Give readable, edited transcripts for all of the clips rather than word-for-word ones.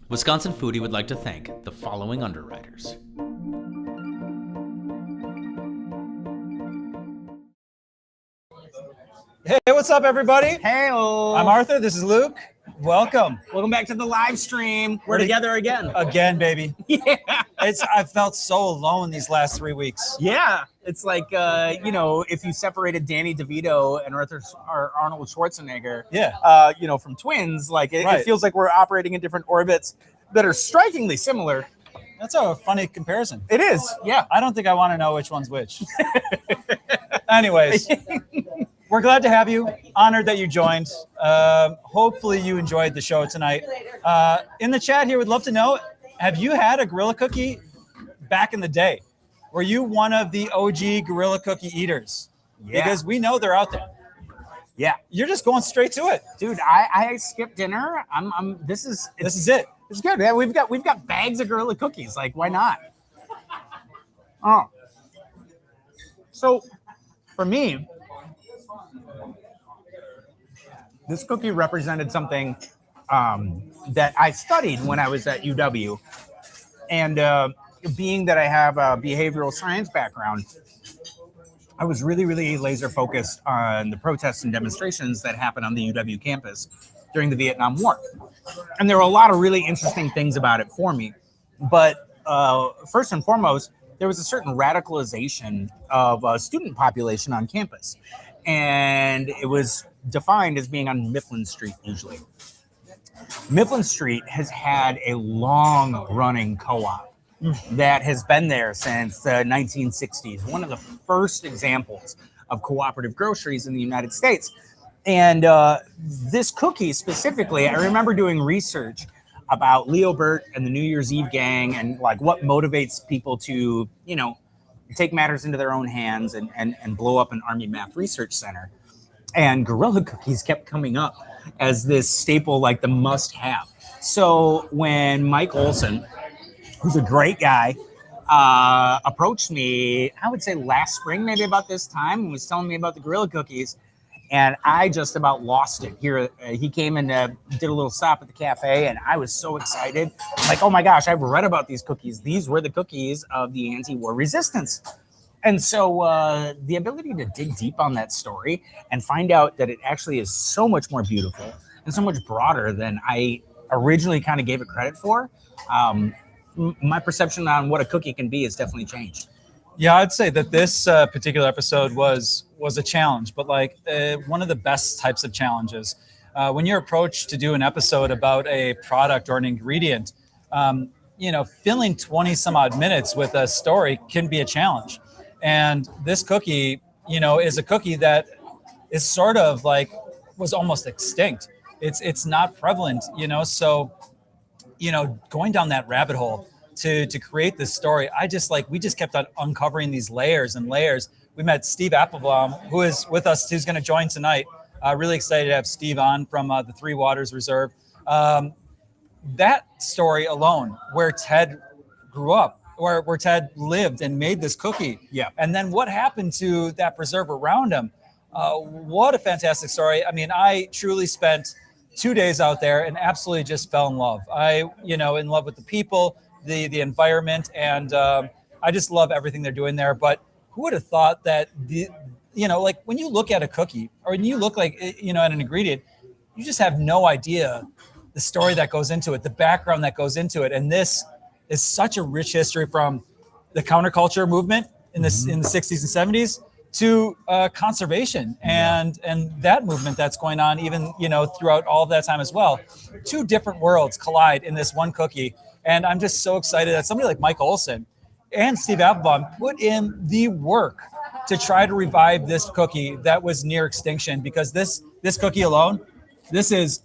Wisconsin Foodie would like to thank the following underwriters. Hey, what's up, everybody? Hey-o. I'm Arthur. This is Luke. Welcome. Welcome back to the live stream. We're together again. Again, baby. Yeah. I've felt so alone these last 3 weeks. Yeah. It's like, if you separated Danny DeVito and Arnold Schwarzenegger, from twins, it feels like we're operating in different orbits that are strikingly similar. That's a funny comparison. It is. Yeah. I don't think I want to know which one's which. Anyways, we're glad to have you. Honored that you joined. Hopefully you enjoyed the show tonight. In the chat here, we'd love to know, have you had a Guerrilla cookie back in the day? Were you one of the OG Guerrilla cookie eaters? Yeah. Because we know they're out there. Yeah. You're just going straight to it. Dude, I skipped dinner. This is it. It's good. Yeah, we've got bags of Guerrilla cookies. Like, why not? Oh. So for me, this cookie represented something that I studied when I was at UW. And being that I have a behavioral science background, I was really, really laser focused on the protests and demonstrations that happened on the UW campus during the Vietnam War. And there were a lot of really interesting things about it for me. But first and foremost, there was a certain radicalization of a student population on campus. And it was defined as being on Mifflin Street usually. Mifflin Street has had a long-running co-op that has been there since the 1960s, one of the first examples of cooperative groceries in the United States. And this cookie specifically, I remember doing research about Leo Burt and the New Year's Eve gang and like what motivates people to, take matters into their own hands and blow up an Army Math Research Center. And Guerrilla cookies kept coming up as this staple, like the must-have. So when Mike Olsen, who's a great guy, approached me, I would say last spring, maybe about this time, and was telling me about the Guerrilla cookies, and I just about lost it. Here, he came and did a little stop at the cafe, and I was so excited. Like, oh my gosh, I've read about these cookies. These were the cookies of the anti-war resistance. And so the ability to dig deep on that story and find out that it actually is so much more beautiful and so much broader than I originally kind of gave it credit for, my perception on what a cookie can be has definitely changed. Yeah, I'd say that this particular episode was a challenge, but one of the best types of challenges. When you're approached to do an episode about a product or an ingredient, filling 20 some odd minutes with a story can be a challenge. And this cookie, is a cookie that is sort of was almost extinct. It's not prevalent, so, going down that rabbit hole to create this story, we just kept on uncovering these layers and layers. We met Steve Apfelbaum, who is with us, who's going to join tonight. Really excited to have Steve on from the Three Waters Reserve. That story alone, where Ted grew up, where Ted lived and made this cookie. Yeah. And then what happened to that preserve around him? What a fantastic story. I mean, I truly spent 2 days out there and absolutely just fell in love. In love with the people, the environment, and I just love everything they're doing there. But who would have thought that when you look at a cookie or when you look at an ingredient, you just have no idea the story that goes into it, the background that goes into it. And this is such a rich history from the counterculture movement in the 60s and 70s to conservation and that movement that's going on even throughout all of that time as well. Two different worlds collide in this one cookie, and I'm just so excited that somebody like Mike Olsen and Steve Apfelbaum put in the work to try to revive this cookie that was near extinction, because this cookie alone, this is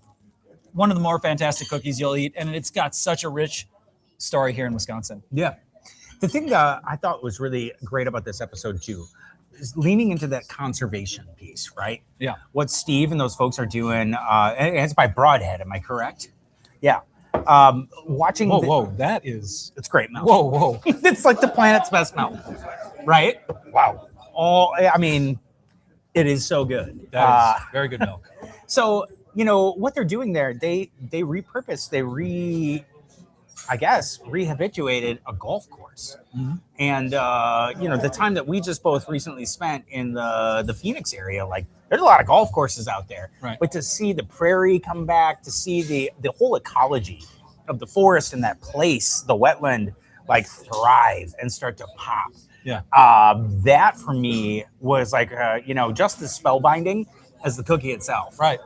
one of the more fantastic cookies you'll eat, and it's got such a rich story here in Wisconsin. Yeah. The thing that I thought was really great about this episode too is leaning into that conservation piece, right? Yeah. What Steve and those folks are doing, and it's by Broadhead, am I correct? Yeah. Watching. Whoa, that is. It's great milk. Whoa. It's like the planet's best milk, right? Wow. It is so good. That is very good milk. So, what they're doing there, they repurposed, rehabituated a golf course. Mm-hmm. And the time that we just both recently spent in the Phoenix area, like there's a lot of golf courses out there. Right. But to see the prairie come back, to see the whole ecology of the forest and that place, the wetland, like thrive and start to pop. Yeah. That for me was like just as spellbinding as the cookie itself. Right.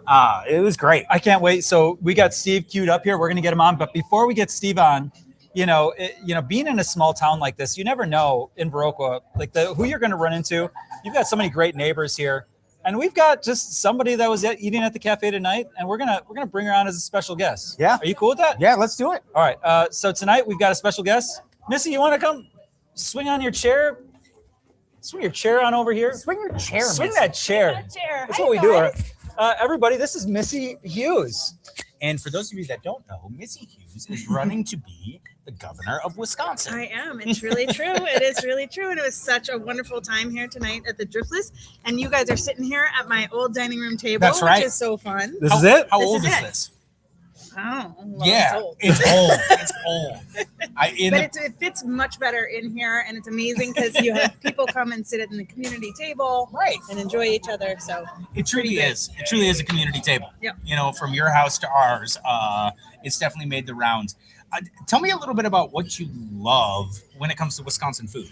It was great. I can't wait. So we got Steve queued up here. We're going to get him on. But before we get Steve on, being in a small town like this, you never know in Viroqua, like who you're going to run into. You've got so many great neighbors here. And we've got just somebody that was eating at the cafe tonight, and we're gonna bring her on as a special guest. Yeah. Are you cool with that? Yeah, let's do it. All right. So tonight we've got a special guest. Missy, you want to come swing on your chair? Swing your chair on over here. Swing your chair, Swing Missy. that chair. That's what we do. Everybody, this is Missy Hughes. And for those of you that don't know, Missy Hughes is running to be the governor of Wisconsin. I am. It's really true. It is really true. And it was such a wonderful time here tonight at the Driftless. And you guys are sitting here at my old dining room table, That's right. which is so fun. This is it? How This old is is it. this? Oh, well, Yeah, it's old. it's old. It's old. It fits much better in here, and it's amazing because you have people come and sit at the community table, Right. and enjoy each other. So It truly is. It truly is a community table. Yep. From your house to ours, it's definitely made the rounds. Tell me a little bit about what you love when it comes to Wisconsin food.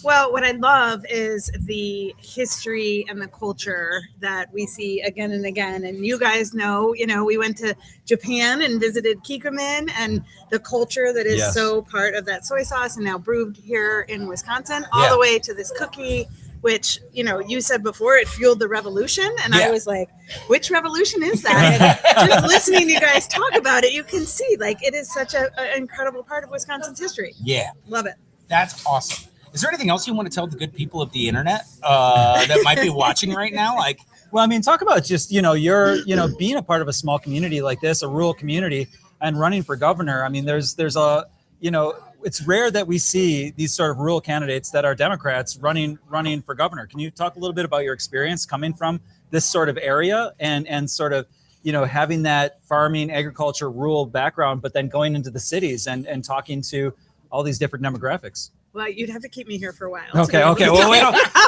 Well, what I love is the history and the culture that we see again and again. And you guys know, we went to Japan and visited Kikkoman, and the culture that is Yes. so part of that soy sauce and now brewed here in Wisconsin, all Yeah. the way to this cookie, which, you said before it fueled the revolution. And Yeah. I was like, which revolution is that? And just listening to you guys talk about it, you can see like it is such an incredible part of Wisconsin's history. Yeah, Love it. that's awesome. Is there anything else you want to tell the good people of the internet that might be watching right now? Like, Well, I mean, talk about just, you're, being a part of a small community like this, a rural community, and running for governor. I mean, there's a, it's rare that we see these sort of rural candidates that are Democrats running for governor. Can you talk a little bit about your experience coming from this sort of area and sort of, having that farming, agriculture, rural background, but then going into the cities and talking to all these different demographics? Well, you'd have to keep me here for a while. Okay. Well,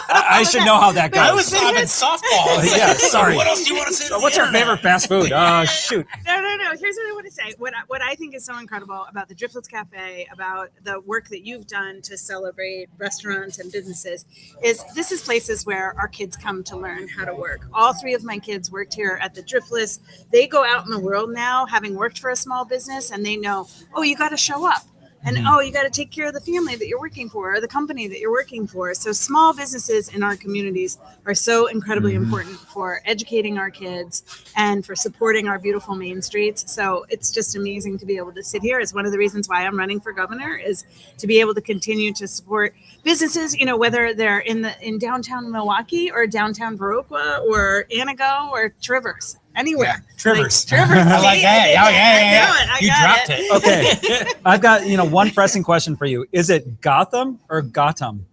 I should know how that goes. I was having softballs. Yeah, sorry. What else do you want to say? What's your favorite fast food? Shoot. No. Here's what I want to say. What I think is so incredible about the Driftlets Cafe, about the work that you've done to celebrate restaurants and businesses, is this is places where our kids come to learn how to work. All three of my kids worked here at the Driftless. They go out in the world now, having worked for a small business, and they know, oh, you got to show up. And you got to take care of the family that you're working for, or the company that you're working for. So small businesses in our communities are so incredibly important for educating our kids and for supporting our beautiful main streets. So it's just amazing to be able to sit here. It's one of the reasons why I'm running for governor, is to be able to continue to support businesses, whether they're in downtown Milwaukee or downtown Viroqua or Anago or Trivers. Anywhere. Yeah, Trivers. Trivers. I like that. Yeah. You dropped it. Okay. I've got, one pressing question for you. Is it Gotham or Gotham?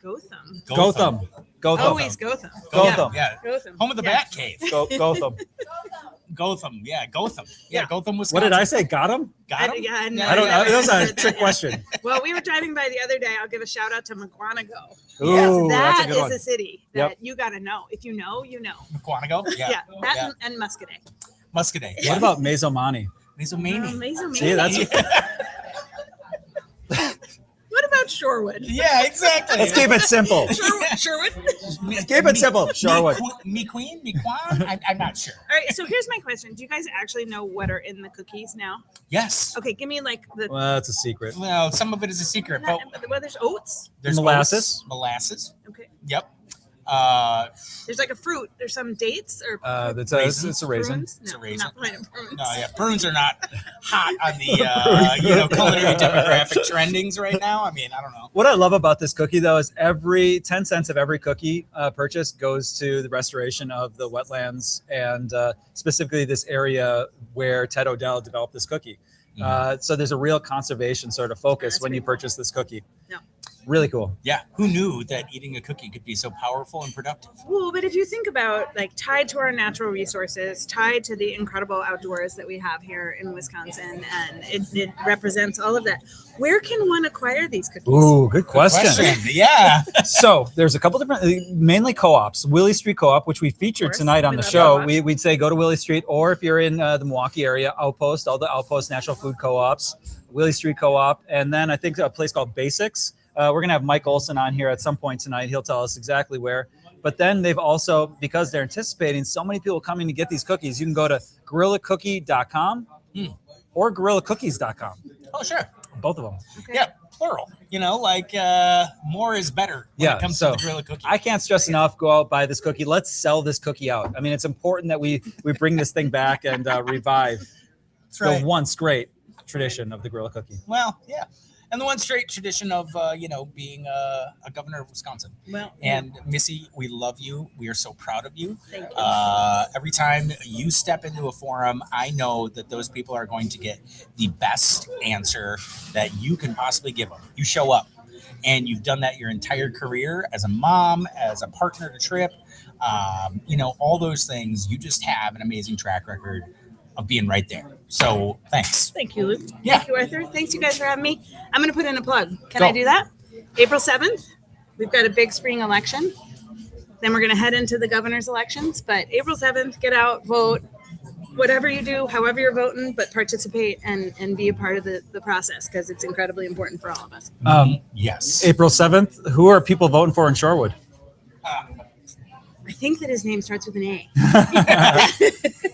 Gotham. Gotham. Always Gotham. Gotham. Yeah. Gotham. Home of the Bat Cave. Gotham. Gotham. Yeah, Gotham. Yeah, Yeah. Gotham, What Wisconsin. did I say? Got him? Got him? Yeah, no, I don't know. yeah. That was a trick question. Well, we were driving by the other day. I'll give a shout out to McGuanago. Ooh, that's a That good is one. a city that Yep. you got to know. If you know, you know. Quantico? Yeah, that and Muscadet. Muscadet. What Yeah. about Mazomani? Mizomani. Amazing. See, that's What about Shorewood? Yeah, exactly. let's keep it simple. Sherwood. Keep it simple. Shorewood. Me queen? Me quan? I'm not sure. All right. So here's my question: do you guys actually know what are in the cookies now? Yes. Okay, give me like the. Well, that's a secret. Well, some of it is a secret, but Well, there's oats. there's Molasses. oats, molasses. Okay. Yep. There's like a fruit. There's some dates or. It's a raisin. Prunes? It's a No, raisin. not pine prunes. No, yeah, prunes are not hot on the culinary demographic trendings right now. I mean, I don't know. What I love about this cookie, though, is every 10 cents of every cookie purchase goes to the restoration of the wetlands and specifically this area where Ted Odell developed this cookie. So there's a real conservation sort of focus That's when you pretty cool. purchase this cookie. Really cool. Yeah, who knew that eating a cookie could be so powerful and productive? Well, but if you think about like tied to our natural resources, tied to the incredible outdoors that we have here in Wisconsin, and it represents all of that. Where can one acquire these cookies? Ooh, good question. Yeah. So there's a couple different, mainly co-ops. Willie Street Co-op, which we featured course, tonight on we the love show. co-ops. We'd say go to Willie Street, or if you're in the Milwaukee area, Outpost, all the Outpost Natural Food Co-ops, Willie Street Co-op, and then I think a place called Basics. We're going to have Mike Olsen on here at some point tonight. He'll tell us exactly where. But then they've also, because they're anticipating so many people coming to get these cookies, you can go to gorillacookie.com or gorillacookies.com. Oh, sure. Both of them. Okay. Yeah, plural. You know, like more is better when Yeah, it comes so to the Guerrilla cookie. I can't stress enough, go out, buy this cookie. Let's sell this cookie out. I mean, it's important that we bring this thing back and revive That's right. the once great tradition of the Guerrilla cookie. Well, yeah. And the one straight tradition of, being a governor of Wisconsin. Well, And Missy, we love you. We are so proud of you. thank you. Every time you step into a forum, I know that those people are going to get the best answer that you can possibly give them. You show up, and you've done that your entire career as a mom, as a partner to Trip, all those things. You just have an amazing track record of being right there. So thanks. Thank you, Luke. Yeah. Thank you, Arthur. Thanks, you guys, for having me. I'm going to put in a plug. Can Go. I do that? April 7th, we've got a big spring election. Then we're going to head into the governor's elections. But April 7th, get out, vote, whatever you do, however you're voting, but participate and be a part of the process, because it's incredibly important for all of us. Yes. April 7th, who are people voting for in Shorewood? I think that his name starts with an A.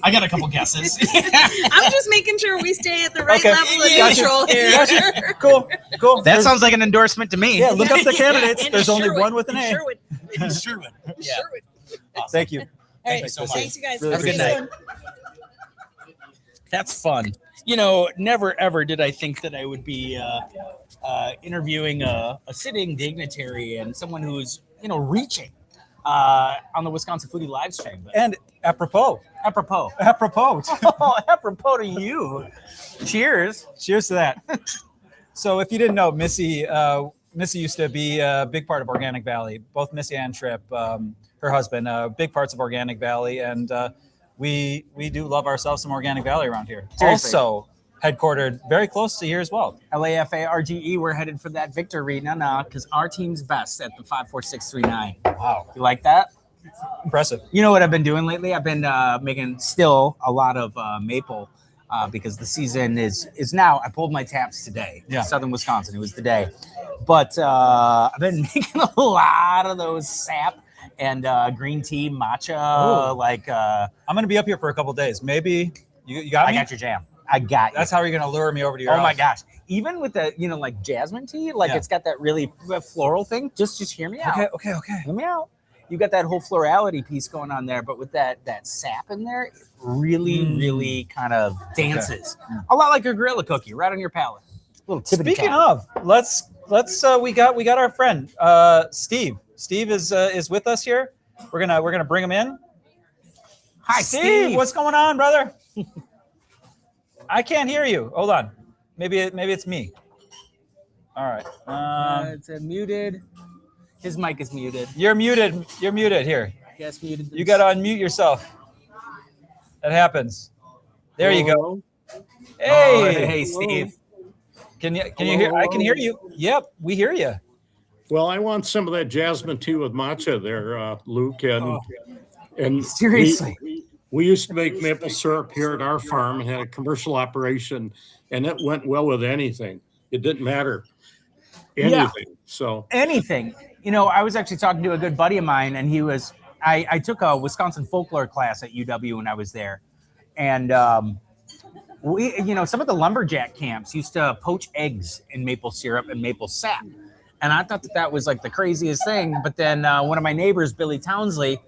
I got a couple guesses. I'm just making sure we stay at the right Okay. level of Gotcha. neutral here. Cool. That There's- sounds like an endorsement to me. Yeah, look up the candidates. And in There's only Sherwood. one with an In A. Sherwood. Sherwood. Yeah. Sherwood. Awesome. Thank you. All Thank you right. so much. Thanks, you guys. Really Have a good appreciate night. That's fun. Never ever did I think that I would be interviewing a sitting dignitary and someone who's reaching on the Wisconsin Foodie live stream. But And apropos. apropos Apropos to you. Cheers. Cheers to that. So if you didn't know, Missy used to be a big part of Organic Valley. Both Missy and Trip, her husband, big parts of Organic Valley, and we do love ourselves some Organic Valley around here. Seriously. Also headquartered very close to here as well. LAFARGE, we're headed for that victory now because our team's best at the 54639. Wow, You like that? impressive. You know what I've been doing lately? I've been making still a lot of maple because the season is now. I pulled my taps today. Yeah. Southern Wisconsin. It was the day. But I've been making a lot of those sap and green tea matcha. Ooh. I'm going to be up here for a couple days. Maybe you got I me? got your jam. I got you. That's how you're going to lure me over to your Oh my house. gosh. Even with the, like jasmine tea, Yeah. it's got that really floral thing. Just hear me out. Okay. Hear me out. You got that whole florality piece going on there, but with that sap in there, it really kind of dances. A lot like a Guerrilla cookie, right on your palate. Little tip Speaking of the cap. of, let's we got our friend Steve. Steve is with us here. We're gonna bring him in. Hi, Steve. What's going on, brother? I can't hear you. Hold on. Maybe it's me. All right. It's muted. His mic is muted. You're muted. You're muted here. Yes, muted. You got to unmute yourself. That happens. There you go. Hey. Hey, Steve. Can you hear? I can hear you. Yep, we hear you. Well, I want some of that jasmine tea with matcha there, Luke. And Seriously. we used to make maple syrup here at our farm and had a commercial operation, and it went well with anything. It didn't matter. Anything. Yeah. So Anything. I was actually talking to a good buddy of mine, and I took a Wisconsin folklore class at UW when I was there. And we, some of the lumberjack camps used to poach eggs in maple syrup and maple sap. And I thought that was like the craziest thing. But then one of my neighbors, Billy Townsley,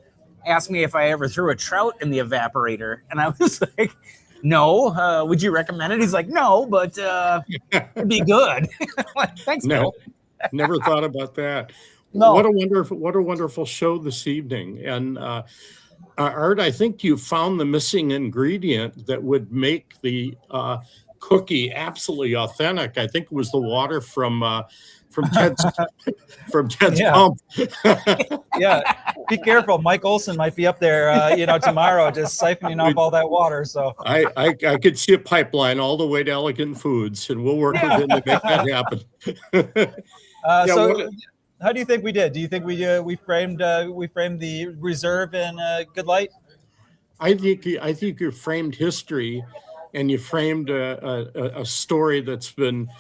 asked me if I ever threw a trout in the evaporator. And I was like, no, would you recommend it? He's like, no, but it'd be good. Like, thanks, no, Bill. never thought about that. No. What a wonderful show this evening. And Art, I think you found the missing ingredient that would make the cookie absolutely authentic. I think it was the water from Ted's from Ted's Yeah. pump. Yeah, be careful. Mike Olsen might be up there, tomorrow, just siphoning off all that water. So I could see a pipeline all the way to Elegant Foods, and we'll work with him to make that happen. so how do you think we did? Do you think we framed the reserve in a good light? I think you framed history, and you framed a story that's been,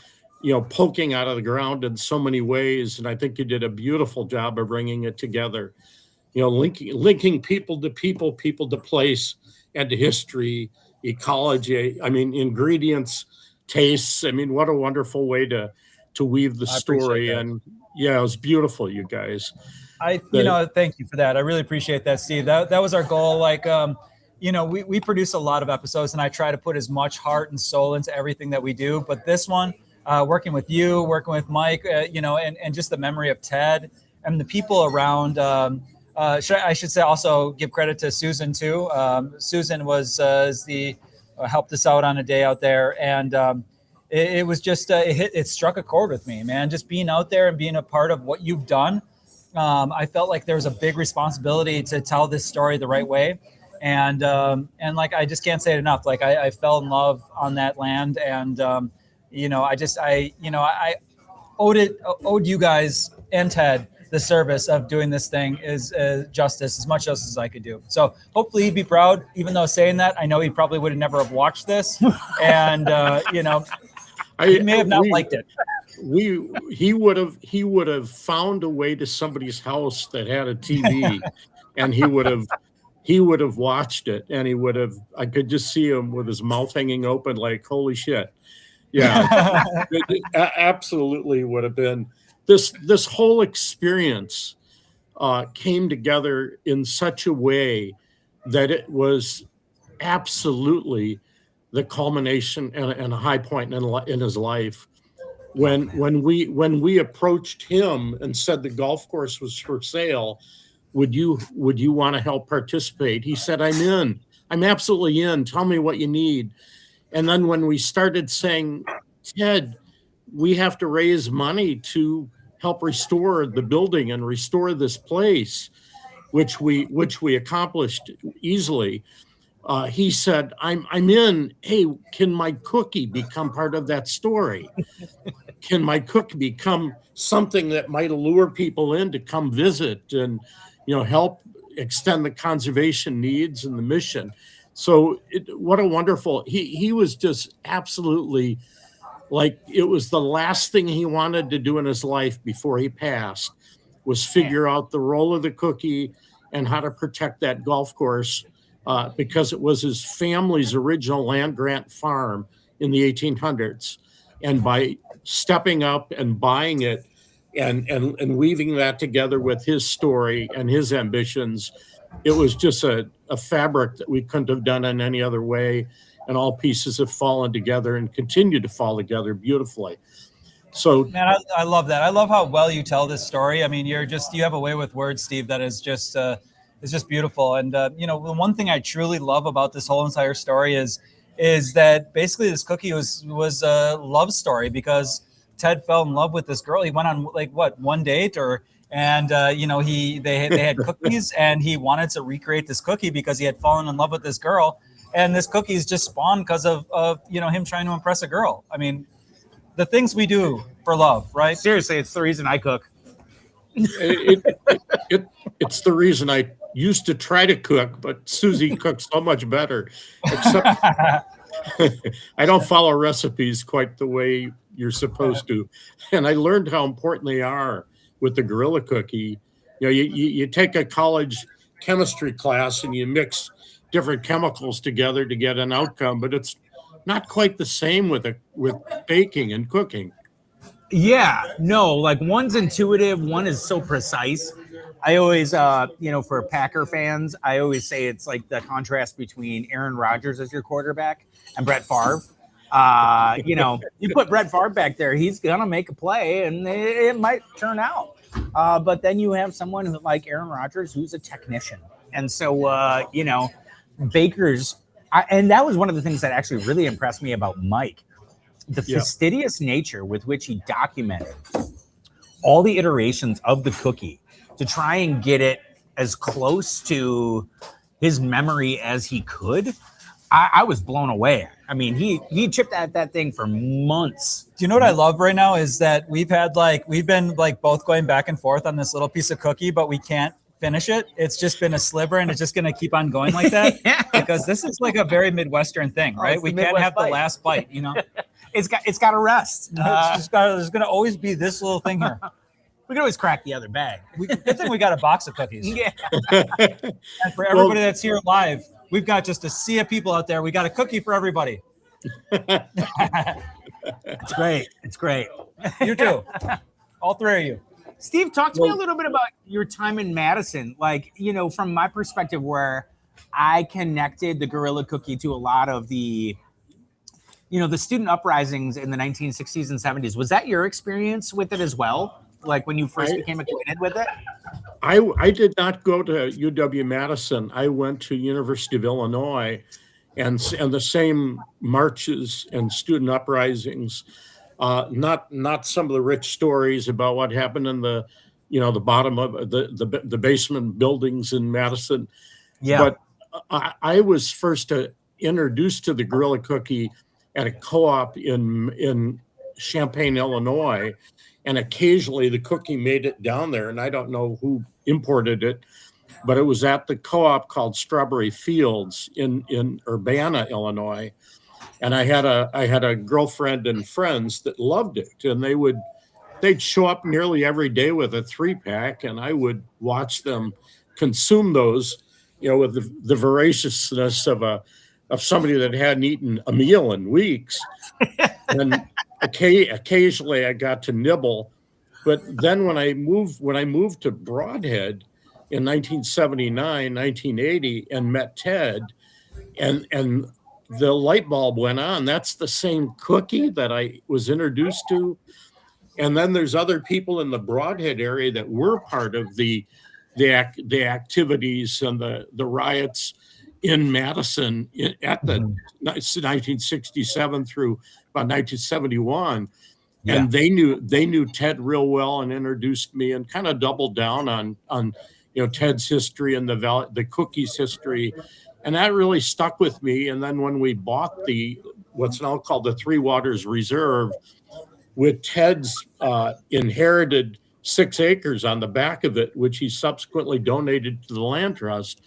poking out of the ground in so many ways. And I think you did a beautiful job of bringing it together. Linking people to place, and to history, ecology. I mean, ingredients, tastes. I mean, what a wonderful way to weave the story. And yeah, it was beautiful, you guys. Thank you for that. I really appreciate that, Steve. That was our goal. Like, we produce a lot of episodes, and I try to put as much heart and soul into everything that we do. But this one, working with you, working with Mike, and just the memory of Ted and the people around. I should say also give credit to Susan too. Susan was helped us out on a day out there, and it was just it struck a chord with me, man. Just being out there and being a part of what you've done. I felt like there was a big responsibility to tell this story the right way. And like, I just can't say it enough. Like I fell in love on that land, and I owed you guys and Ted the service of doing this thing is justice, as much justice as I could do. So hopefully he'd be proud, even though saying that, I know he probably would have never have watched this. And, he may have not liked it. He would have found a way to somebody's house that had a TV, and he would have watched it, and I could just see him with his mouth hanging open like, holy shit. Yeah, it absolutely would have been. This whole experience came together in such a way that it was absolutely the culmination and a high point in his life. When we approached him and said the golf course was for sale, would you want to help participate? He said, I'm in. I'm absolutely in. Tell me what you need. And then when we started saying, Ted, we have to raise money to help restore the building and restore this place, which we accomplished easily. He said, I'm in. Hey, can my cookie become part of that story? Can my cookie become something that might allure people in to come visit and, help extend the conservation needs and the mission? So what a wonderful, he was just absolutely, like, it was the last thing he wanted to do in his life before he passed was figure out the role of the cookie and how to protect that golf course, because it was his family's original land grant farm in the 1800s. And by stepping up and buying it and weaving that together with his story and his ambitions, it was just a fabric that we couldn't have done in any other way. And all pieces have fallen together and continue to fall together beautifully. So, man, I love that. I love how well you tell this story. I mean, you have a way with words, Steve, that is just beautiful. And the one thing I truly love about this whole entire story is that basically this cookie was a love story, because Ted fell in love with this girl. He went on one date they had cookies, and he wanted to recreate this cookie because he had fallen in love with this girl. And this cookie is just spawned because of him trying to impress a girl. I mean, the things we do for love, right? Seriously, it's the reason I cook. It's the reason I used to try to cook, but Susie cooks so much better. Except I don't follow recipes quite the way you're supposed to. And I learned how important they are with the Guerrilla cookie. You take a college chemistry class and you mix different chemicals together to get an outcome, but it's not quite the same with baking and cooking. Yeah, no, like one's intuitive, one is so precise. I always, for Packer fans, I always say it's like the contrast between Aaron Rodgers as your quarterback and Brett Favre. You put Brett Favre back there, he's gonna make a play, and it might turn out. But then you have someone like Aaron Rodgers who's a technician, and so bakers. And that was one of the things that actually really impressed me about Mike the fastidious nature with which he documented all the iterations of the cookie to try and get it as close to his memory as he could, I was blown away. I mean, he chipped at that thing for months. Do you know what I love right now is that we've been both going back and forth on this little piece of cookie, but we can't finish it. It's just been a sliver, and it's just going to keep on going like that. Yeah. Because this is like a very Midwestern thing, right? We can't have the last bite, you know. It's got to rest. There's going to always be this little thing here. We can always crack the other bag. Good thing we got a box of cookies. Yeah. And for everybody that's here live, we've got just a sea of people out there. We got a cookie for everybody. It's great. It's great. You too. All three of you. Steve, talk to me a little bit about your time in Madison. Like, you know, from my perspective, where I connected the Guerrilla cookie to a lot of the, you know, the student uprisings in the 1960s and 70s. Was that your experience with it as well? Like when you first became acquainted with it? I did not go to UW-Madison. I went to University of Illinois, and the same marches and student uprisings. Not some of the rich stories about what happened in the, you know, the bottom of the basement buildings in Madison. Yeah. But I was first introduced to the Guerrilla cookie at a co-op in Champaign, Illinois. And occasionally the cookie made it down there, and I don't know who imported it, but it was at the co-op called Strawberry Fields in Urbana, Illinois. And I had a girlfriend and friends that loved it, and they'd show up nearly every day with a 3-pack, and I would watch them consume those, you know, with the voraciousness of somebody that hadn't eaten a meal in weeks. And occasionally I got to nibble, but then when I moved to Broadhead in 1979, 1980, and met Ted, and the light bulb went on. That's the same cookie that I was introduced to. And then there's other people in the Broadhead area that were part of the activities and the riots in Madison at the 1967 through about 1971. Yeah. And they knew Ted real well and introduced me and kind of doubled down on you know, Ted's history and the cookies history. And that really stuck with me. And then when we bought what's now called the Three Waters Reserve, with Ted's inherited 6 acres on the back of it, which he subsequently donated to the land trust,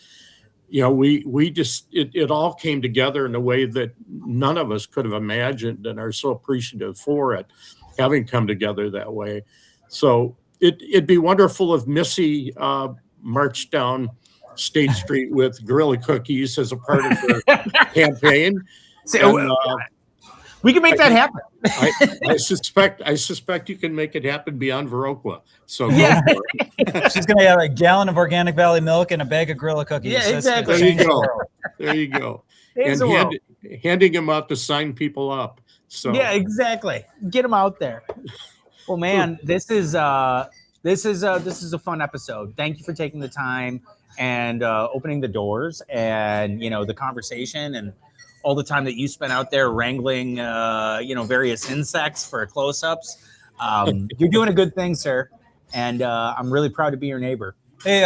you know, we just, it all came together in a way that none of us could have imagined, and are so appreciative for it having come together that way. So it'd be wonderful if Missy marched down State Street with Guerrilla cookies as a part of her campaign. So, and, we can make that happen. I suspect you can make it happen beyond Viroqua. So Yeah. go for it. She's going to have a gallon of organic Valley milk and a bag of Guerrilla cookies. Yeah, exactly. There you go. There you go. There's And the world. handing them out to sign people up. So Yeah, exactly. Get them out there. Well, man, this is a fun episode. Thank you for taking the time and opening the doors, and you know, the conversation, and all the time that you spent out there wrangling you know, various insects for close-ups. You're doing a good thing, sir, and I'm really proud to be your neighbor. Hey,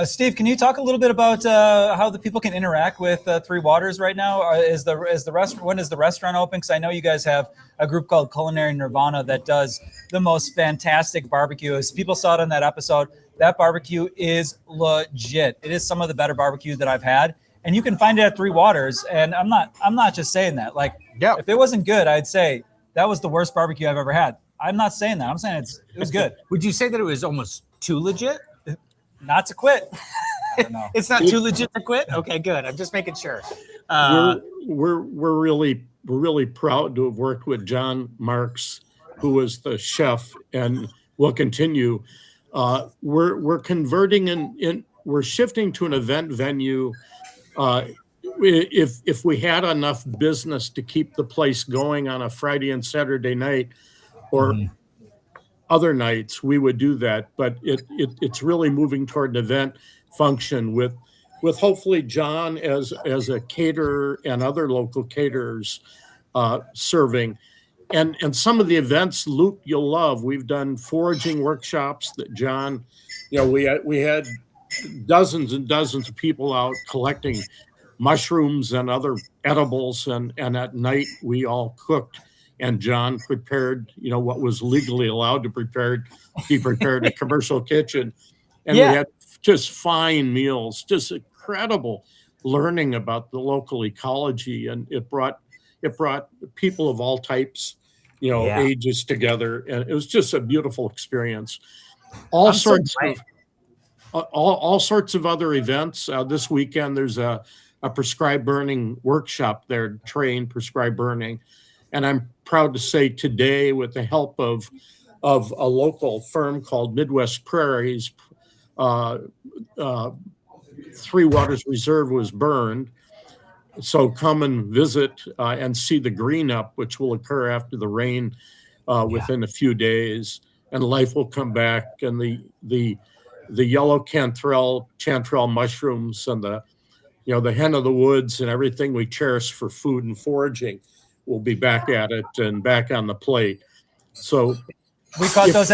Steve, can you talk a little bit about how the people can interact with Three Waters right now? When is the restaurant open? Because I know you guys have a group called Culinary Nirvana that does the most fantastic barbecue. As people saw it on that episode, that barbecue is legit. It is some of the better barbecue that I've had, and you can find it at Three Waters. And I'm not just saying that. Like, Yeah. if it wasn't good, I'd say that was the worst barbecue I've ever had. I'm not saying that. I'm saying it was good. Would you say that it was almost too legit? Not to quit. I don't know. It's not too legit to quit? Okay, good. I'm just making sure. we're really proud to have worked with John Marks, who was the chef, and will continue. We're converting we're shifting to an event venue. If we had enough business to keep the place going on a Friday and Saturday night, or other nights, we would do that. But it's really moving toward an event function with hopefully John as a caterer and other local caterers serving. and some of the events, Luke, you'll love. We've done foraging workshops that John, we had dozens and dozens of people out collecting mushrooms and other edibles, and at night we all cooked, and John prepared what was legally allowed to be prepared in a commercial kitchen, and we had just fine meals, just incredible learning about the local ecology, and it brought people of all types, ages together, and it was just a beautiful experience. All sorts of other events. This weekend there's a prescribed burning workshop there, train prescribed burning, and I'm proud to say today, with the help of a local firm called Midwest Prairies, Three Waters Reserve was burned. So come and visit and see the green up, which will occur after the rain within a few days, and life will come back, and the yellow chanterelle mushrooms and the hen of the woods and everything we cherish for food and foraging will be back at it and back on the plate. So we caught those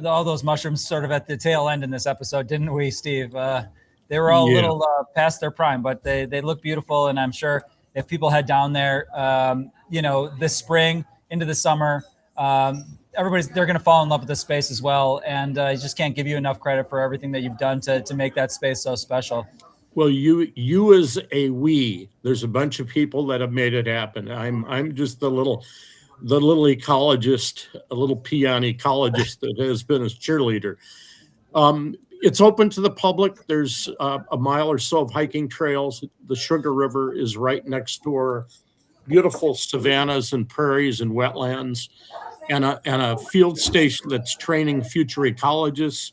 all those mushrooms sort of at the tail end in this episode, didn't we, Steve? They were all a little past their prime, but they look beautiful, and I'm sure if people head down there, this spring into the summer, they're going to fall in love with the space as well, and I just can't give you enough credit for everything that you've done to make that space so special. Well, you as a there's a bunch of people that have made it happen. I'm just the little ecologist, a little peon ecologist that has been his cheerleader. It's open to the public. There's a mile or so of hiking trails. The Sugar River is right next door. Beautiful savannas and prairies and wetlands, and a field station that's training future ecologists,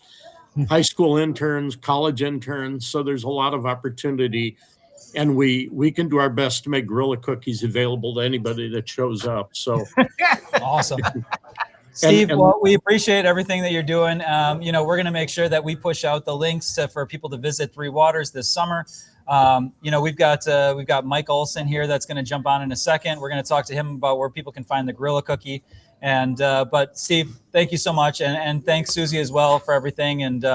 high school interns, college interns. So there's a lot of opportunity, and we can do our best to make Guerrilla cookies available to anybody that shows up. So awesome. Steve, well, we appreciate everything that you're doing. We're going to make sure that we push out the links for people to visit Three Waters this summer. We've got Mike Olsen here that's going to jump on in a second. We're going to talk to him about where people can find the Guerrilla cookie. And but Steve, thank you so much, and thanks Susie as well for everything. And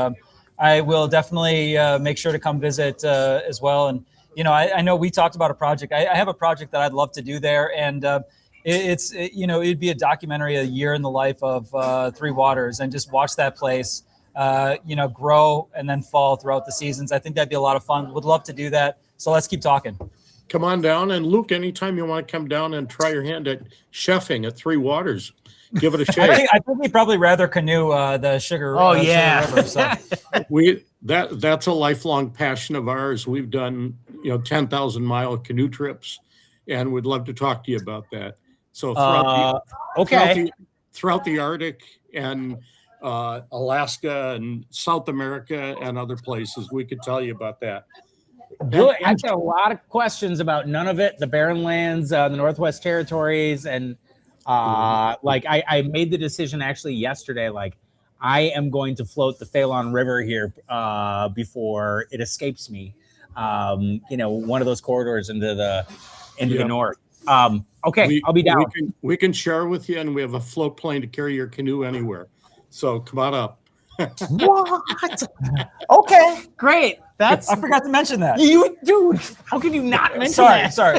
I will definitely make sure to come visit as well. And I know we talked about a project. I have a project that I'd love to do there, and it'd be a documentary, a year in the life of Three Waters, and just watch that place grow and then fall throughout the seasons. I think that'd be a lot of fun. Would love to do that. So let's keep talking. Come on down. And Luke, anytime you want to come down and try your hand at chefing at Three Waters, give it a shake. I think we'd probably rather canoe the Sugar. Sugar River, so. That's a lifelong passion of ours. We've done 10,000-mile canoe trips, and we'd love to talk to you about that. So throughout the Arctic and Alaska and South America and other places, we could tell you about that. I've got a lot of questions about none of it. The Barren Lands, the Northwest Territories, and I made the decision actually yesterday. Like, I am going to float the Phelan River here before it escapes me. One of those corridors into the north. I'll be down. We can share with you, and we have a float plane to carry your canoe anywhere. So come on up. What? Okay, great. I forgot to mention that. Dude, how can you not mention that? Sorry.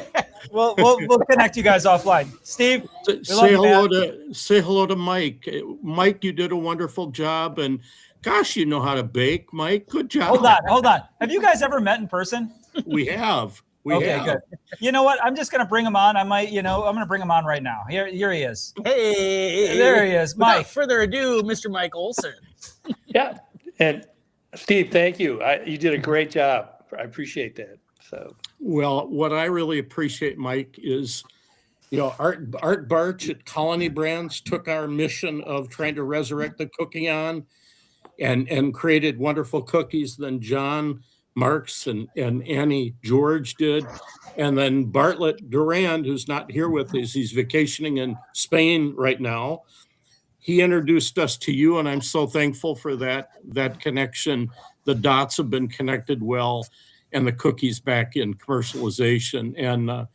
We'll connect you guys offline. Steve, say hello to Mike. Mike, you did a wonderful job, and gosh, you know how to bake, Mike. Good job. Hold on. Have you guys ever met in person? We have. Good. You know what? I'm just gonna bring him on. I'm gonna bring him on right now. Here he is. Hey, there he is. Mike. Without further ado, Mr. Mike Olsen. Yeah, and Steve, thank you. You did a great job. I appreciate that. So, well, what I really appreciate, Mike, is Art Barch at Colony Brands took our mission of trying to resurrect the cookie on, and created wonderful cookies. Then John Marks and Annie George did. And then Bartlett Durand, who's not here with us, he's vacationing in Spain right now. He introduced us to you, and I'm so thankful for that connection. The dots have been connected well. and the cookies back in commercialization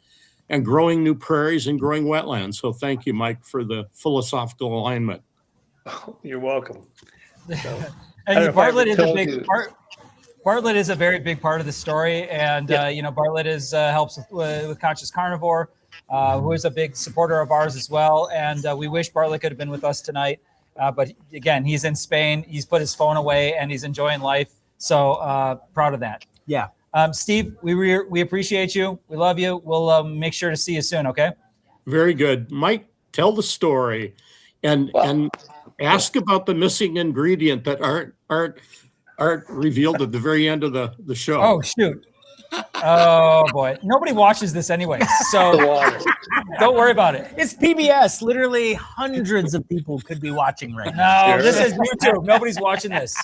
and growing new prairies and growing wetlands. So thank you, Mike, for the philosophical alignment. You're welcome. So, And Bartlett is Bartlett is a very big part of the story, and Bartlett is helps with Conscious Carnivore, who is a big supporter of ours as well. And we wish Bartlett could have been with us tonight, but again, he's in Spain. He's put his phone away and he's enjoying life. So proud of that. Yeah. Steve, we appreciate you. We love you. We'll make sure to see you soon. Okay. Very good, Mike. Tell the story, and ask about the missing ingredient that aren't revealed at the very end of the show. Oh shoot! Oh boy, nobody watches this anyway, so don't worry about it. It's PBS. Literally hundreds of people could be watching right now. No, this is YouTube. Nobody's watching this.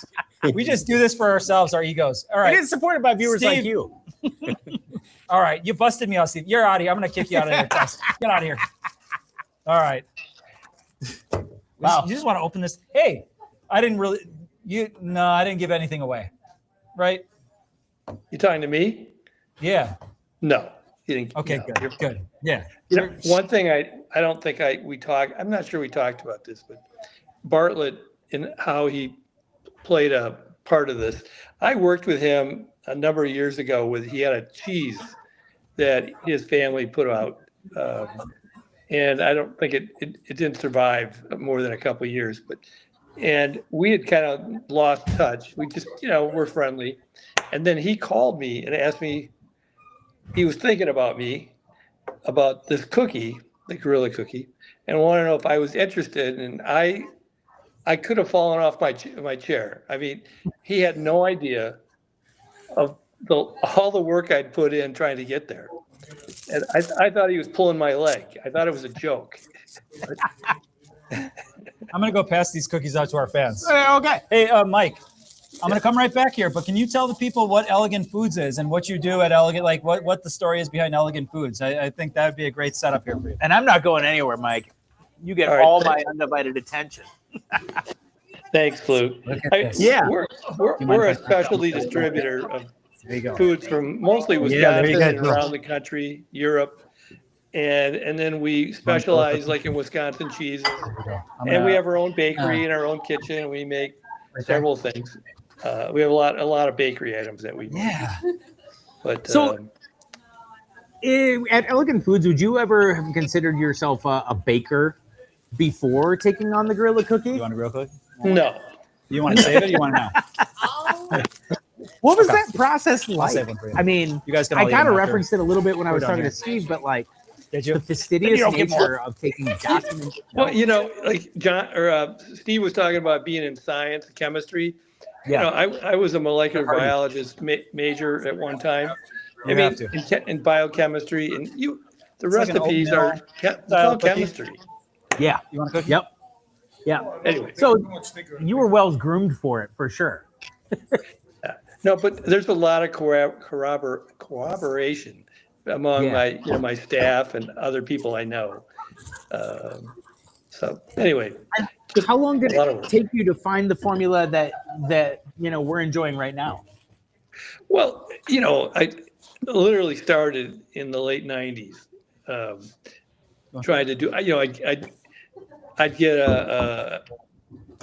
We just do this for ourselves, our egos. All right. It is supported by viewers Steve. like you. All right, you busted me out, Steve. You're out of here. I'm going to kick you out of here. Get out of here. All right. Wow. You just want to open this? Hey, I didn't give anything away, right? You talking to me? Yeah. No. You didn't. Okay, no, good. Yeah. One thing I don't think we talked. I'm not sure we talked about this, but Bartlett and how he played a part of this. I worked with him a number of years ago. He had a cheese that his family put out, and I don't think it didn't survive more than a couple of years. And we had kind of lost touch. We just we're friendly, and then he called me and asked me. He was thinking about me, about this cookie, the Guerrilla cookie, and wanted to know if I was interested. And I could have fallen off my chair. I mean, he had no idea of all the work I'd put in trying to get there. And I thought he was pulling my leg. I thought it was a joke. I'm going to go pass these cookies out to our fans. Okay. Hey, Mike, I'm going to come right back here, but can you tell the people what Elegant Foods is and what you do at Elegant, like what the story is behind Elegant Foods? I think that would be a great setup here for you. And I'm not going anywhere, Mike. You get all my undivided attention. Thanks, Luke. Yeah. We're a specialty distributor of foods from mostly Wisconsin and around the country, Europe. And then we specialize like in Wisconsin cheeses. And we have our own bakery and our own kitchen. We make several things. We have a lot of bakery items that we make. Yeah. But so at Elegant Foods, would you ever have considered yourself a baker before taking on the Guerrilla cookie? You want a real cookie? No. You want to save it or you want to know? What was that process like? Save one for you. I mean, you guys can I kind of referenced it a little bit when I was talking to Steve, but like the fastidious nature of taking documents. Well, like John or Steve was talking about being in science, chemistry. Yeah. I was a molecular biologist major at one time. In biochemistry, and the recipes are all chemistry. Yeah. You want a cookie? Yep. Yeah. Anyway, so you were well groomed for it, for sure. No, but there's a lot of corroboration among my staff and other people I know. So anyway, how long did it take you to find the formula that we're enjoying right now? Well, I literally started in the late 90s, trying to do. I'd get as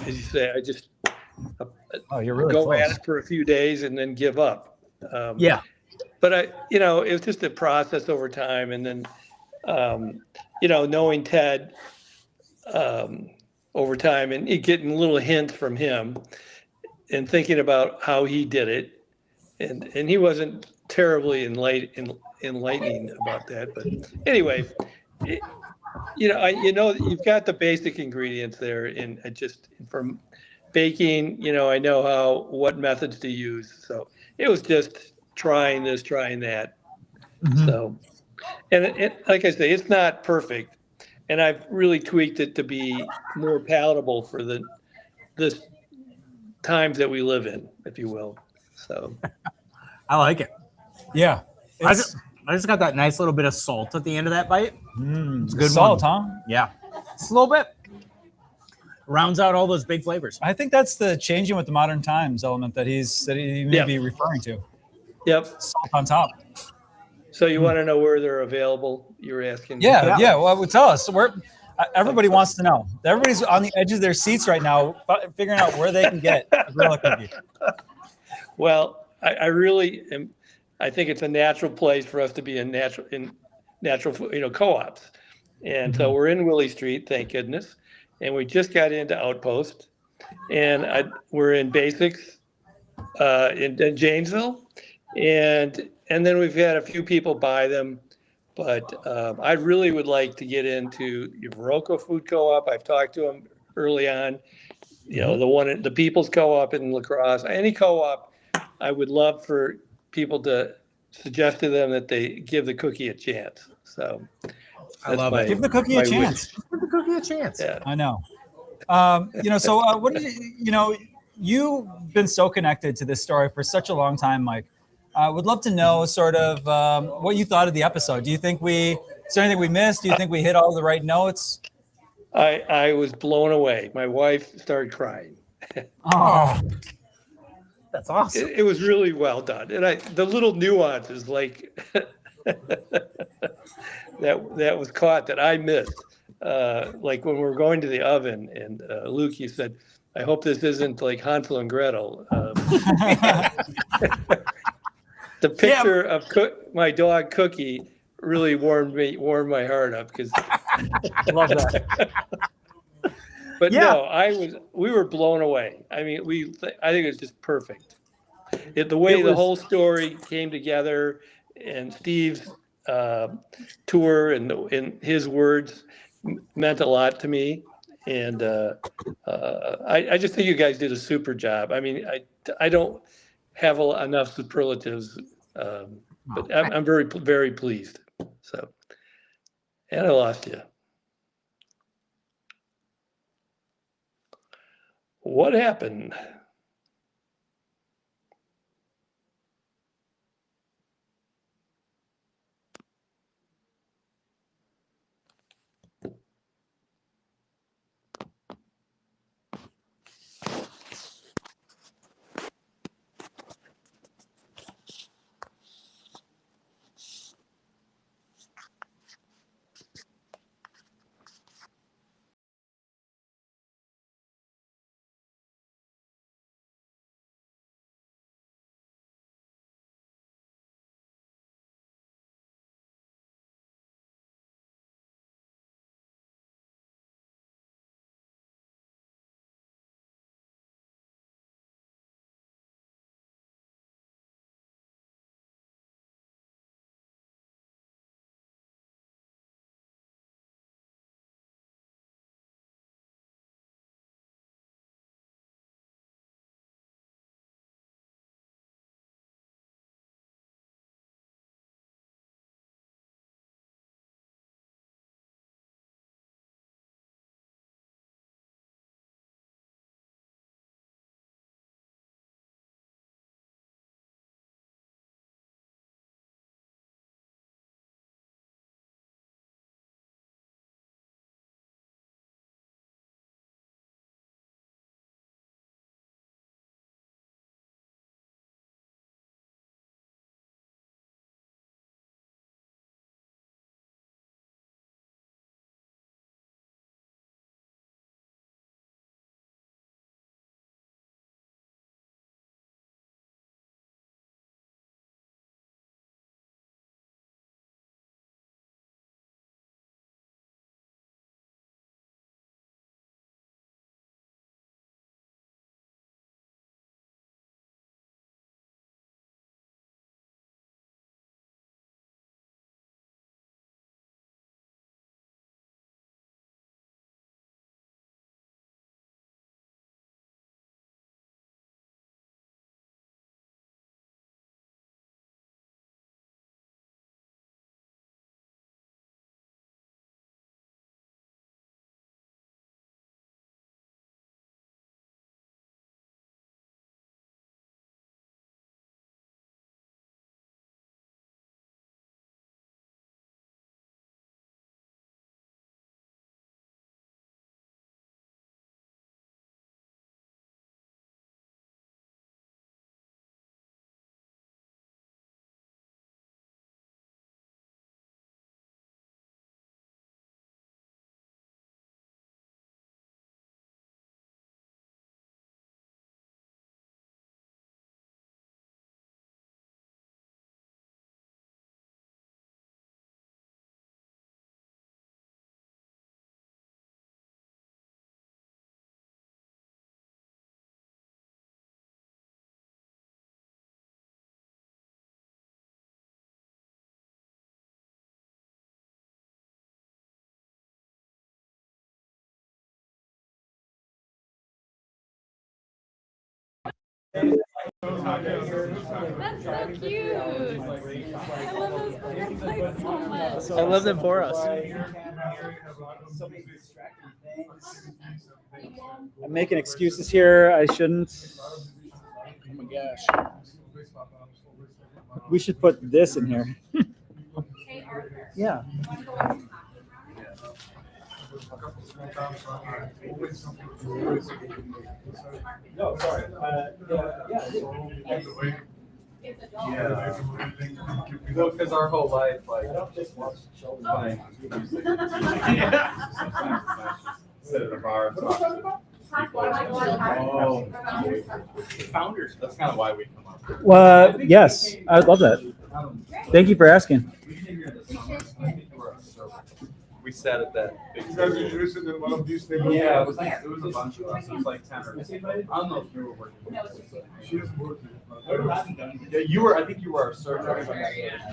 you say, I just you're really go close. at it for a few days and then give up. But it was just a process over time, and then knowing Ted over time and getting little hints from him and thinking about how he did it, and he wasn't terribly enlightening about that, but anyway. You've got the basic ingredients there in just from baking, I know what methods to use. So it was just trying this, trying that. Mm-hmm. So, and like I say, it's not perfect. And I've really tweaked it to be more palatable for the times that we live in, if you will. So I like it. Yeah. I just got that nice little bit of salt at the end of that bite. It's good salt, huh? Yeah. Just a little bit. Rounds out all those big flavors. I think that's the changing with the modern times element that he may be referring to. Yep. Salt on top. So you want to know where they're available? You were asking. Yeah, yeah. Well, tell us. Everybody wants to know. Everybody's on the edge of their seats right now, figuring out where they can get a Guerrilla cookie. Well, I really am. I think it's a natural place for us to be in natural co-ops, and so we're in Willie Street, thank goodness, and we just got into Outpost, and we're in Basics in Janesville, and then we've had a few people buy them, but I really would like to get into Viroqua Food Co-op. I've talked to them early on, the People's Co-op in La Crosse, any co-op. I would love for people to suggest to them that they give the cookie a chance. So I love it. Give the cookie a chance. Give the cookie a chance. Yeah. I know. So what do you've been so connected to this story for such a long time, Mike. Would love to know sort of what you thought of the episode. Is there anything we missed? Do you think we hit all the right notes? I was blown away. My wife started crying. Oh, That's awesome. It was really well done, and the little nuances like that was caught that I missed. Like when we're going to the oven, and Luke, you said, "I hope this isn't like Hansel and Gretel." The picture of my dog Cookie really warmed my heart up because. love that. But no, we were blown away. I mean, I think it was just perfect. The way the whole story came together, and Steve's tour and his words meant a lot to me. And I just think you guys did a super job. I mean, I don't have enough superlatives, but I'm very, very pleased. So, and I lost you. What happened? That's so cute. I love those butterflies so much. I love them for us. I'm making excuses here. I shouldn't. Oh my gosh. We should put this in here. Yeah. No, sorry. Yeah. Well, because our whole life, like, I don't just watch children. Sit at a bar and talk. Oh, founders. That's kind of why we come up. Well, yes, I would love that. Thank you for asking. We sat at that. You guys interested in one of these things? Yeah, it was a bunch of us. It was like 10 or 15. I don't know if you were working with us. She is working. Yeah, you were. I think you were our surgeon.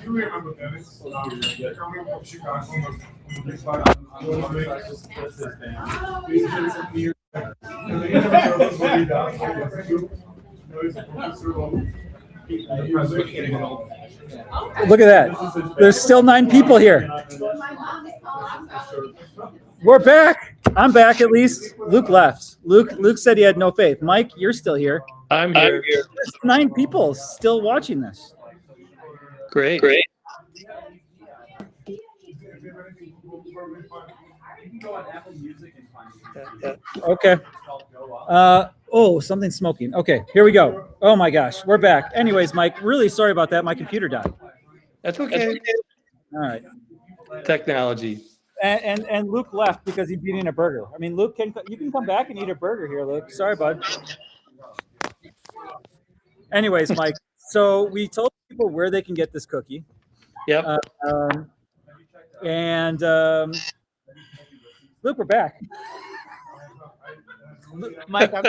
You remember Dennis? Coming from Chicago. Look at that. There's still 9 people here. We're back. I'm back at least. Luke left. Luke said he had no faith. Mike, you're still here. I'm here. There's 9 people still watching this. Great. Okay. Something's smoking. Okay, here we go. Oh my gosh, we're back. Anyways, Mike, really sorry about that. My computer died. That's okay. All right. Technology. And Luke left because he's eating a burger. I mean, Luke, you can come back and eat a burger here, Luke. Sorry, bud. Anyways, Mike, so we told people where they can get this cookie. Yep. Luke, we're back. Mike, I'm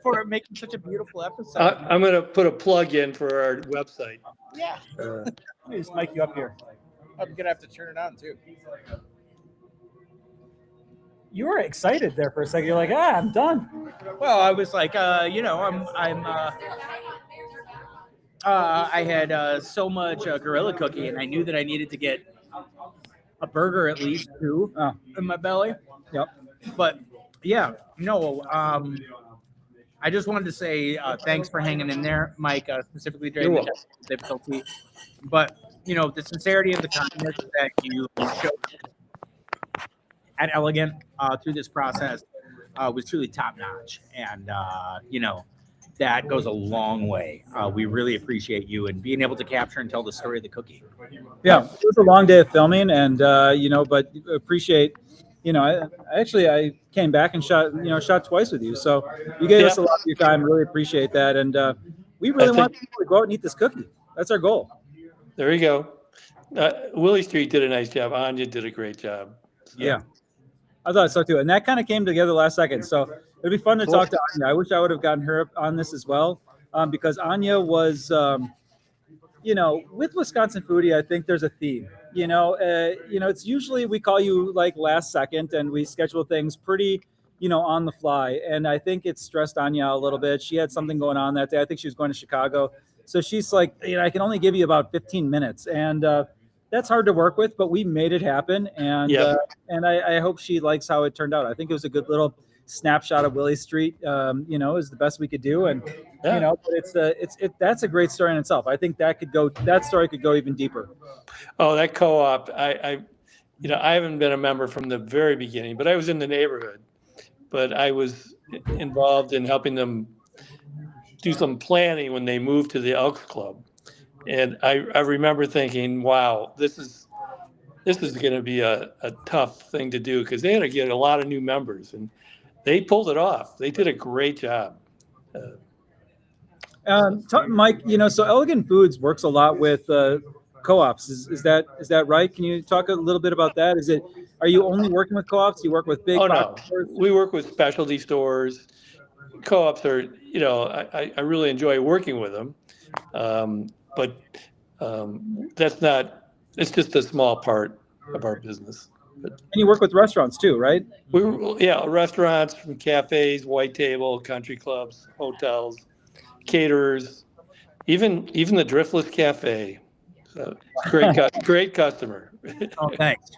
for making such a beautiful episode. I'm going to put a plug in for our website. Yeah. Let me just mic you up here. I'm gonna have to turn it on too. You were excited there for a second. You're like, I'm done. Well, I was like, I had so much Guerrilla cookie, and I knew that I needed to get a burger at least 2 in my belly. Yep. But yeah, no. I just wanted to say thanks for hanging in there, Mike, specifically during the difficulty. But the sincerity of the kindness that you showed at Elegant through this process was truly top notch, and that goes a long way. We really appreciate you and being able to capture and tell the story of the cookie. Yeah, it was a long day of filming, and but appreciate. I came back and shot twice with you, so you gave us a lot of your time. Really appreciate that, and we really want people to go out and eat this cookie. That's our goal. There you go. Willie Street did a nice job. Anya did a great job. So. Yeah, I thought so too, and that kind of came together last second. So it'd be fun to talk to Anya. I wish I would have gotten her on this as well, because Anya was, with Wisconsin Foodie, I think there's a theme. It's usually we call you like last second, and we schedule things pretty, on the fly. And I think it stressed Anya a little bit. She had something going on that day. I think she was going to Chicago. So she's like, I can only give you about 15 minutes. And that's hard to work with, but we made it happen. And I hope she likes how it turned out. I think it was a good little snapshot of Willie Street, is the best we could do. And, but that's a great story in itself. I think that story could go even deeper. Oh, that co-op, I haven't been a member from the very beginning, but I was in the neighborhood, but I was involved in helping them do some planning when they moved to the Elks Club. And I remember thinking, wow, this is going to be a tough thing to do, because they had to get a lot of new members, and they pulled it off. They did a great job. Mike, so Elegant Foods works a lot with co-ops. Is that right? Can you talk a little bit about that? Are you only working with co-ops? Do you work with big? Oh, no. We work with specialty stores. Co-ops are, I really enjoy working with them. But it's just a small part of our business. But, and you work with restaurants too, right? Restaurants, cafes, white table, country clubs, hotels. caterers, even the Driftless Cafe. So great customer. Oh, thanks.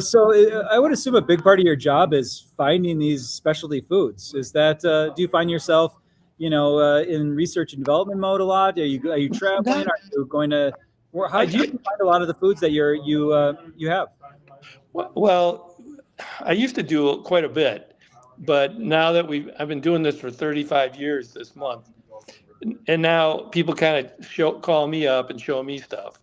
So I would assume a big part of your job is finding these specialty foods. Is that do you find yourself, in research and development mode a lot? Are you traveling? Are you going to? How do you find a lot of the foods that you have? Well, I used to do quite a bit, but now that I've been doing this for 35 years this month, and now people kind of call me up and show me stuff,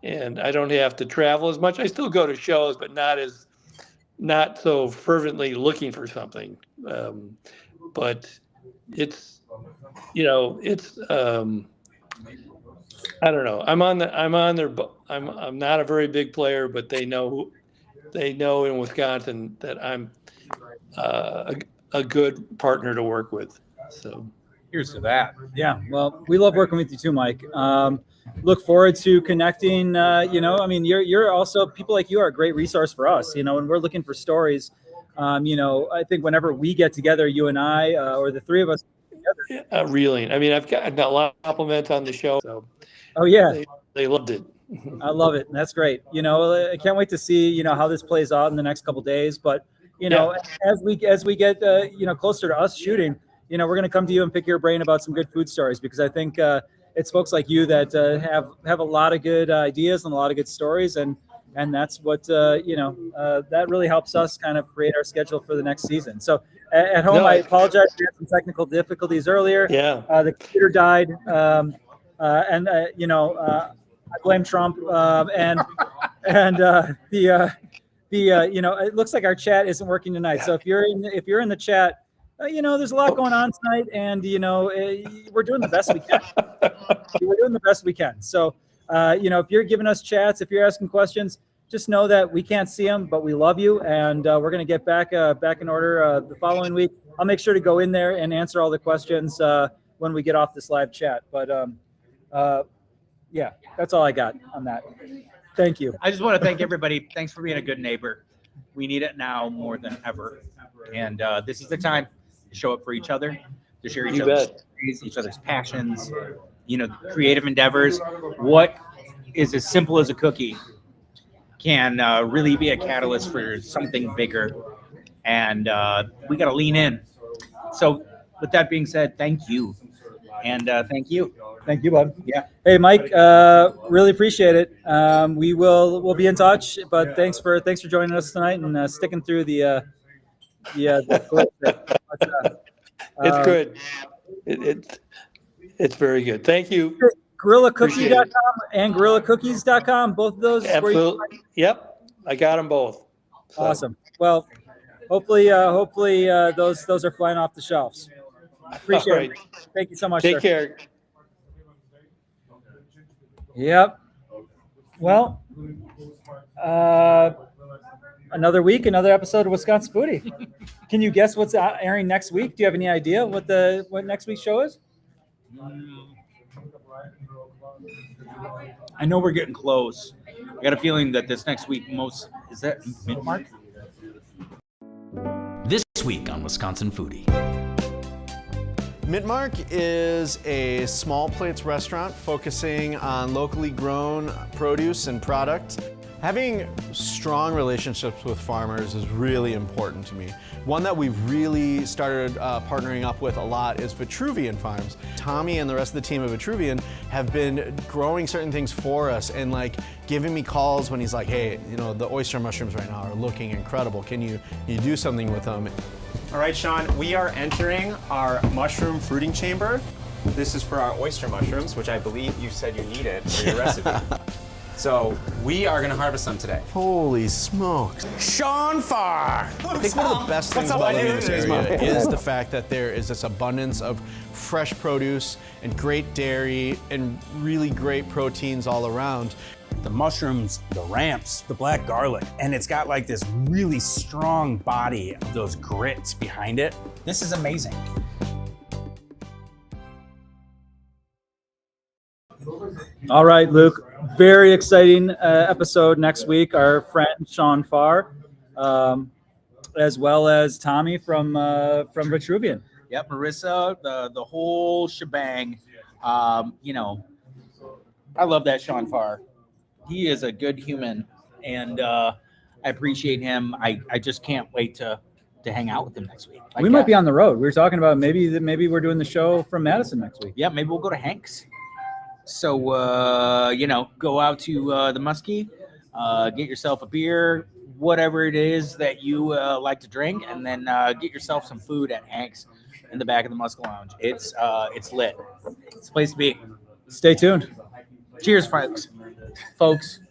and I don't have to travel as much. I still go to shows, but not so fervently looking for something. But it's I don't know. I'm on their. I'm not a very big player, but they know in Wisconsin that I'm a good partner to work with. So Here's to that. Yeah, well, we love working with you too, Mike. Look forward to connecting. You're also, people like you are a great resource for us. When we're looking for stories, I think whenever we get together, you and I, or the three of us together. Reeling. I mean, I've gotten a lot of compliments on the show. So, oh yeah, they loved it. I love it. That's great. I can't wait to see how this plays out in the next couple of days. But as we get closer to us shooting, we're going to come to you and pick your brain about some good food stories, because I think it's folks like you that have a lot of good ideas and a lot of good stories, and that's what that really helps us kind of create our schedule for the next season. So at home, I apologize, we had some technical difficulties earlier. Yeah, the computer died, and I blame Trump, and it looks like our chat isn't working tonight. So if you're in the chat. There's a lot going on tonight, and we're doing the best we can. We're doing the best we can. So, if you're giving us chats, if you're asking questions, just know that we can't see them, but we love you, and we're going to get back in order the following week. I'll make sure to go in there and answer all the questions when we get off this live chat. But that's all I got on that. Thank you. I just want to thank everybody. Thanks for being a good neighbor. We need it now more than ever, and this is the time to show up for each other, to share each other's passions, creative endeavors. What is as simple as a cookie can really be a catalyst for something bigger, and we got to lean in. So with that being said, thank you, and thank you. Thank you, bud. Yeah. Hey, Mike, really appreciate it. We'll be in touch, but thanks for joining us tonight and sticking through the it's good. It's very good. Thank you. GuerrillaCookie.com and GuerrillaCookies.com. Both of those. Absolutely. Yep. I got them both. So. Awesome. Well, hopefully those are flying off the shelves. Appreciate it. Thank you so much. Take care. Yep. Well, another week, another episode of Wisconsin Foodie. Can you guess what's airing next week? Do you have any idea what next week's show is? I know we're getting close. I got a feeling that this next week is that mid-mark? This week on Wisconsin Foodie. Midmark is a small plates restaurant focusing on locally grown produce and product. Having strong relationships with farmers is really important to me. One that we've really started partnering up with a lot is Vitruvian Farms. Tommy and the rest of the team at Vitruvian have been growing certain things for us and giving me calls when he's like, hey, the oyster mushrooms right now are looking incredible. Can you do something with them? All right, Sean, we are entering our mushroom fruiting chamber. This is for our oyster mushrooms, which I believe you said you needed for your recipe. So we are going to harvest them today. Holy smokes. Sean Farr! I think one of the best things about living in this area is the fact that there is this abundance of fresh produce and great dairy and really great proteins all around. The mushrooms, the ramps, the black garlic, and it's got this really strong body of those grits behind it. This is amazing. All right, Luke. Very exciting episode next week. Our friend Sean Farr, as well as Tommy from Vitruvian. Yep, Marissa, the whole shebang. You know, I love that Sean Farr. He is a good human, and I appreciate him. I just can't wait to hang out with him next week. We might be on the road. We were talking about maybe we're doing the show from Madison next week. Yeah, maybe we'll go to Hank's. So, you know, go out to the Muskie, get yourself a beer, whatever it is that you like to drink, and then get yourself some food at Hank's in the back of the Muscle Lounge. It's lit. It's a place to be. Stay tuned. Cheers, folks.